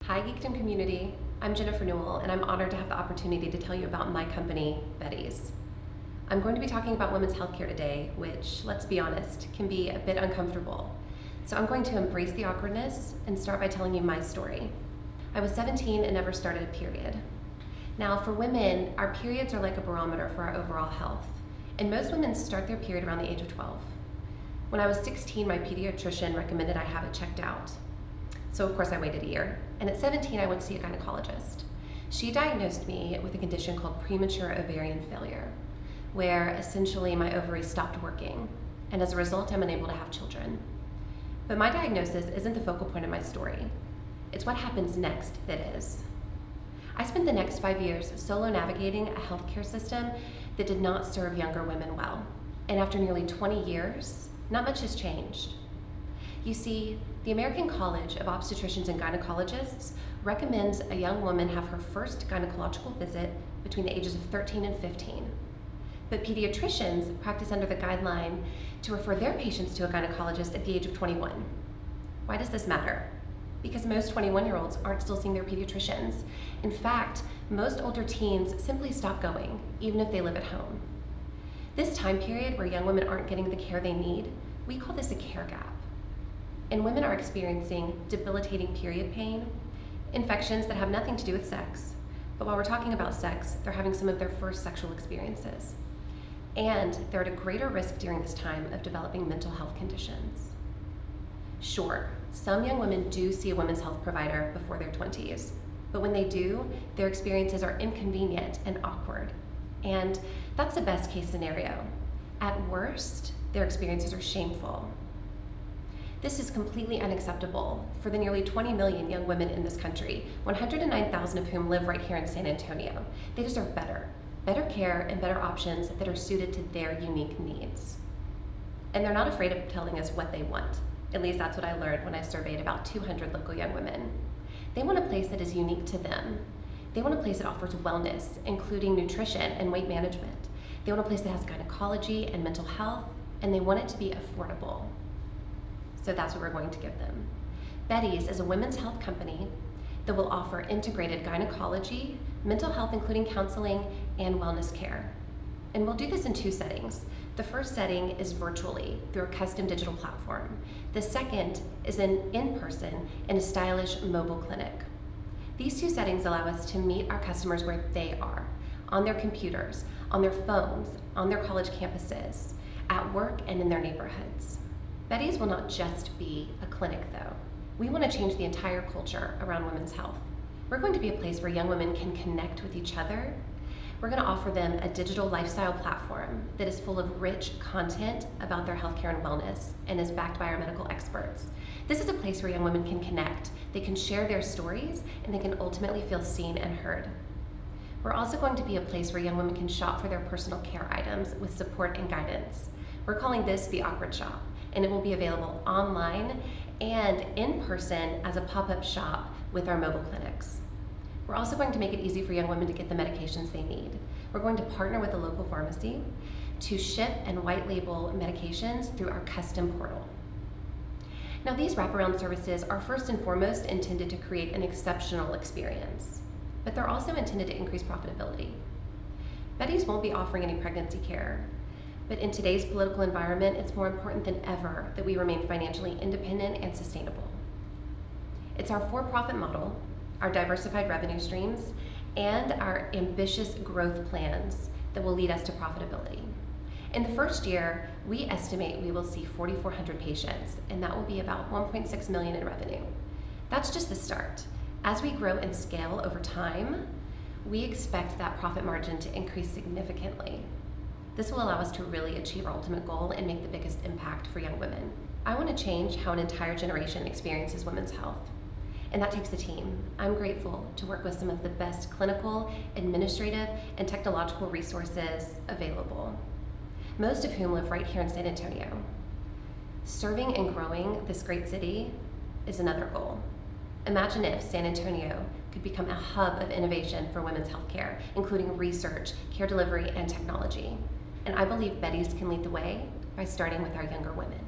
Hi Geekdom community, I'm Jennifer Newell and I'm honored to have the opportunity to tell you about my company, Betty's. I'm going to be talking about women's healthcare today, which, let's be honest, can be a bit uncomfortable. So I'm going to embrace the awkwardness and start by telling you my story. I was 17 and never started a period. Now for women, our periods are like a barometer for our overall health, and most women start their period around the age of 12. When I was 16, my pediatrician recommended I have it checked out. So of course I waited a year, and at 17 I went to see a gynecologist. She diagnosed me with a condition called premature ovarian failure, where essentially my ovaries stopped working, and as a result I'm unable to have children. But my diagnosis isn't the focal point of my story. It's what happens next that is. I spent the next 5 years solo navigating a healthcare system that did not serve younger women well. And after nearly 20 years, not much has changed. You see, the American College of Obstetricians and Gynecologists recommends a young woman have her first gynecological visit between the ages of 13 and 15. But pediatricians practice under the guideline to refer their patients to a gynecologist at the age of 21. Why does this matter? Because most 21-year-olds aren't still seeing their pediatricians. In fact, most older teens simply stop going, even if they live at home. This time period where young women aren't getting the care they need, we call this a care gap. And women are experiencing debilitating period pain, infections that have nothing to do with sex, but while we're talking about sex, they're having some of their first sexual experiences. And they're at a greater risk during this time of developing mental health conditions. Sure, some young women do see a women's health provider before their 20s, but when they do, their experiences are inconvenient and awkward. And that's the best case scenario. At worst, their experiences are shameful. This is completely unacceptable for the nearly 20 million young women in this country, 109,000 of whom live right here in San Antonio. They deserve better care and better options that are suited to their unique needs. And they're not afraid of telling us what they want. At least that's what I learned when I surveyed about 200 local young women. They want a place that is unique to them. They want a place that offers wellness, including nutrition and weight management. They want a place that has gynecology and mental health, and they want it to be affordable. So that's what we're going to give them. Betty's is a women's health company that will offer integrated gynecology, mental health including counseling, and wellness care. And we'll do this in two settings. The first setting is virtually through a custom digital platform. The second is in person in a stylish mobile clinic. These two settings allow us to meet our customers where they are, on their computers, on their phones, on their college campuses, at work, and in their neighborhoods. Betty's will not just be a clinic though. We want to change the entire culture around women's health. We're going to be a place where young women can connect with each other. We're going to offer them a digital lifestyle platform that is full of rich content about their healthcare and wellness and is backed by our medical experts. This is a place where young women can connect, they can share their stories, and they can ultimately feel seen and heard. We're also going to be a place where young women can shop for their personal care items with support and guidance. We're calling this the Awkward Shop, and it will be available online and in person as a pop-up shop with our mobile clinics. We're also going to make it easy for young women to get the medications they need. We're going to partner with a local pharmacy to ship and white label medications through our custom portal. Now these wraparound services are first and foremost intended to create an exceptional experience, but they're also intended to increase profitability. Betty's won't be offering any pregnancy care, but in today's political environment, it's more important than ever that we remain financially independent and sustainable. It's our for-profit model, our diversified revenue streams, and our ambitious growth plans that will lead us to profitability. In the first year, we estimate we will see 4,400 patients, and that will be about 1.6 million in revenue. That's just the start. As we grow and scale over time, we expect that profit margin to increase significantly. This will allow us to really achieve our ultimate goal and make the biggest impact for young women. I want to change how an entire generation experiences women's health, and that takes a team. I'm grateful to work with some of the best clinical, administrative, and technological resources available, most of whom live right here in San Antonio. Serving and growing this great city is another goal. Imagine if San Antonio could become a hub of innovation for women's healthcare, including research, care delivery, and technology. And I believe Betty's can lead the way by starting with our younger women.